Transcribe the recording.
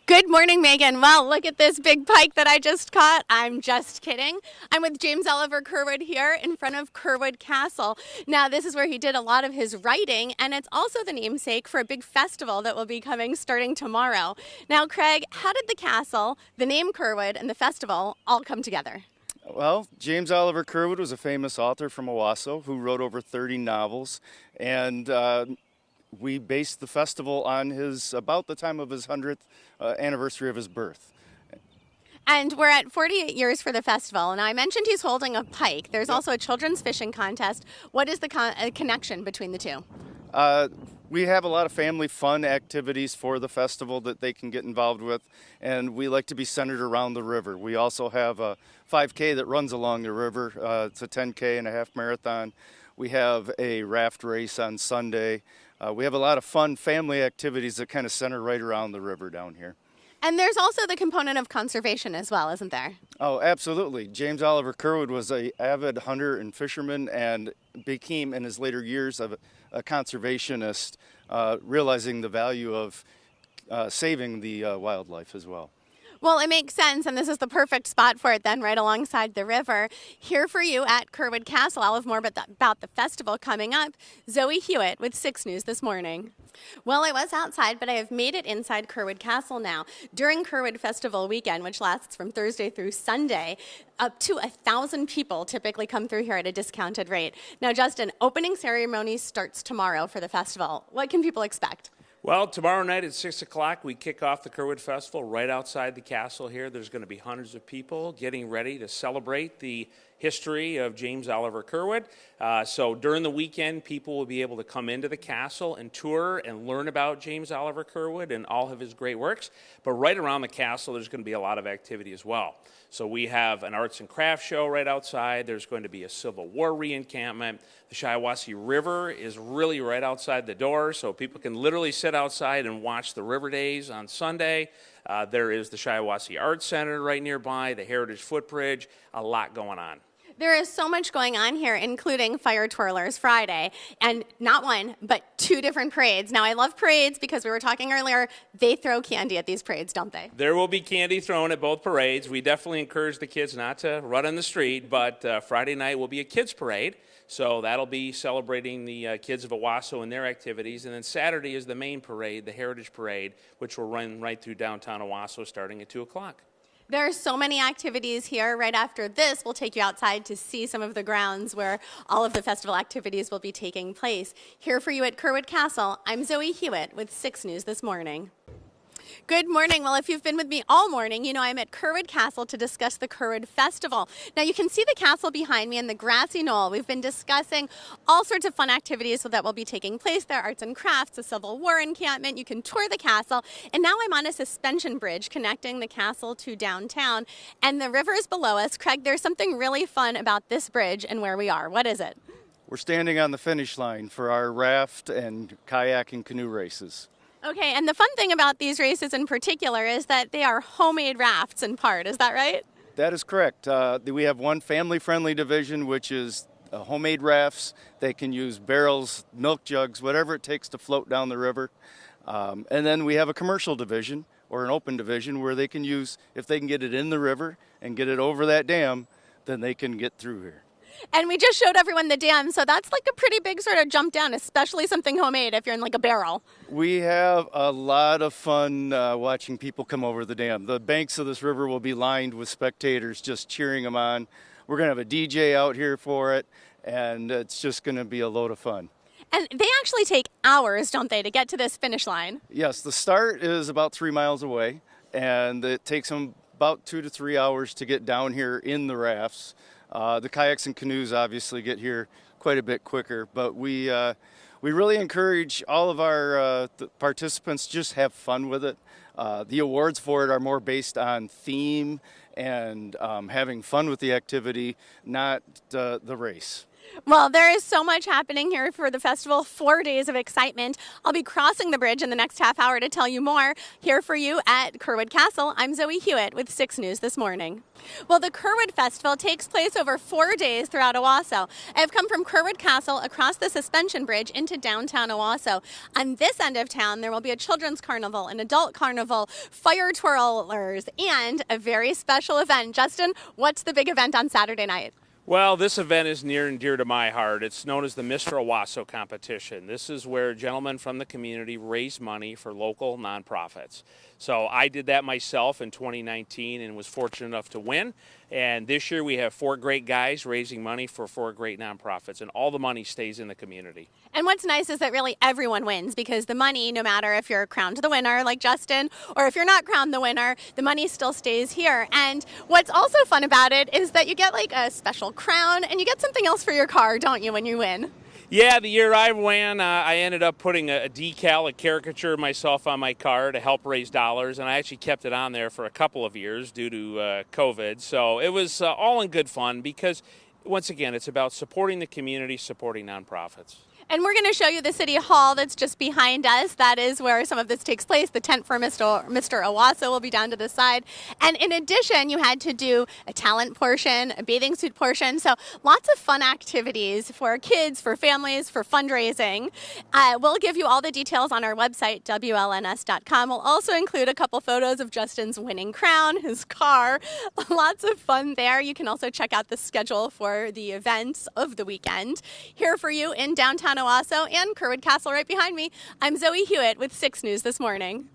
Good morning, Megan. Well, look at this big pike that I just caught. I'm just kidding. I'm with James Oliver Curwood here in front of Curwood Castle. Now, this is where he did a lot of his writing, and it's also the namesake for a big festival that will be coming starting tomorrow. Now, Craig, how did the castle, the name Curwood, and the festival all come together? Well, James Oliver Curwood was a famous author from Owasso who wrote over 30 novels, and we based the festival on about the time of his 100th anniversary of his birth. And we're at 48 years for the festival, and I mentioned he's holding a pike. There's also a children's fishing contest. What is the connection between the two? We have a lot of family fun activities for the festival that they can get involved with, and we like to be centered around the river. We also have a 5K that runs along the river. It's a 10K and a half marathon. We have a raft race on Sunday. We have a lot of fun family activities that kind of center right around the river down here. And there's also the component of conservation as well, isn't there? Oh, absolutely. James Oliver Curwood was an avid hunter and fisherman and became, in his later years, a conservationist, realizing the value of saving the wildlife as well. Well, it makes sense, and this is the perfect spot for it then, right alongside the river. Here for you at Curwood Castle, I'll have more about the festival coming up. Zoe Hewitt with 6 News This Morning. Well, I was outside, but I have made it inside Curwood Castle now. During Curwood Festival weekend, which lasts from Thursday through Sunday, up to 1,000 people typically come through here at a discounted rate. Now, Justin, opening ceremony starts tomorrow for the festival. What can people expect? Well, tomorrow night at 6 o'clock, we kick off the Curwood Festival right outside the castle here. There's going to be hundreds of people getting ready to celebrate the history of James Oliver Curwood. So during the weekend, people will be able to come into the castle and tour and learn about James Oliver Curwood and all of his great works. But right around the castle, there's going to be a lot of activity as well. So we have an arts and crafts show right outside. There's going to be a Civil War reencampment. The Shiawassee River is really right outside the door, so people can literally sit outside and watch the River Days on Sunday. There is the Shiawassee Arts Center right nearby, the Heritage Footbridge, a lot going on. There is so much going on here, including Fire Twirlers Friday, and not one, but 2 different parades. Now, I love parades because we were talking earlier, they throw candy at these parades, don't they? There will be candy thrown at both parades. We definitely encourage the kids not to run on the street, but Friday night will be a kids' parade, so that'll be celebrating the kids of Owasso and their activities. And then Saturday is the main parade, the Heritage Parade, which will run right through downtown Owasso starting at 2 o'clock. There are so many activities here. Right after this, we'll take you outside to see some of the grounds where all of the festival activities will be taking place. Here for you at Curwood Castle, I'm Zoe Hewitt with 6 News This Morning. Good morning. Well, if you've been with me all morning, you know I'm at Curwood Castle to discuss the Curwood Festival. Now, you can see the castle behind me in the grassy knoll. We've been discussing all sorts of fun activities that will be taking place there, arts and crafts, a Civil War encampment. You can tour the castle. And now I'm on a suspension bridge connecting the castle to downtown. And the river is below us. Craig, there's something really fun about this bridge and where we are. What is it? We're standing on the finish line for our raft and kayak and canoe races. Okay, and the fun thing about these races in particular is that they are homemade rafts in part. Is that right? That is correct. We have one family-friendly division, which is homemade rafts. They can use barrels, milk jugs, whatever it takes to float down the river. And then we have a commercial division or an open division where they can use, if they can get it in the river and get it over that dam, then they can get through here. And we just showed everyone the dam, so that's like a pretty big sort of jump down, especially something homemade if you're in like a barrel. We have a lot of fun watching people come over the dam. The banks of this river will be lined with spectators just cheering them on. We're going to have a DJ out here for it, and it's just going to be a load of fun. And they actually take hours, don't they, to get to this finish line? Yes, the start is about 3 miles away, and it takes them about 2 to 3 hours to get down here in the rafts. The kayaks and canoes obviously get here quite a bit quicker, but we really encourage all of our participants just have fun with it. The awards for it are more based on theme and having fun with the activity, not the race. Well, there is so much happening here for the festival, 4 days of excitement. I'll be crossing the bridge in the next half hour to tell you more. Here for you at Curwood Castle, I'm Zoe Hewitt with 6 News This Morning. Well, the Curwood Festival takes place over 4 days throughout Owasso. I've come from Curwood Castle across the suspension bridge into downtown Owasso. On this end of town, there will be a children's carnival, an adult carnival, fire twirlers, and a very special event. Justin, what's the big event on Saturday night? Well, this event is near and dear to my heart. It's known as the Mr. Owasso competition. This is where gentlemen from the community raise money for local nonprofits. So I did that myself in 2019 and was fortunate enough to win. And this year we have 4 great guys raising money for 4 great nonprofits, and all the money stays in the community. And what's nice is that really everyone wins, because the money, no matter if you're crowned the winner like Justin or if you're not crowned the winner, the money still stays here. And what's also fun about it is that you get like a special crown and you get something else for your car, don't you, when you win? Yeah, the year I won, I ended up putting a decal, a caricature of myself on my car to help raise dollars, and I actually kept it on there for a couple of years due to COVID. So it was all in good fun because, once again, it's about supporting the community, supporting nonprofits. And we're going to show you the City Hall that's just behind us. That is where some of this takes place. The tent for Mr. Owasso will be down to the side. And in addition, you had to do a talent portion, a bathing suit portion. So lots of fun activities for kids, for families, for fundraising. We'll give you all the details on our website, WLNS.com. We'll also include a couple photos of Justin's winning crown, his car. Lots of fun there. You can also check out the schedule for the events of the weekend. Here for you in downtown Owasso and Curwood Castle right behind me, I'm Zoe Hewitt with 6 News This Morning.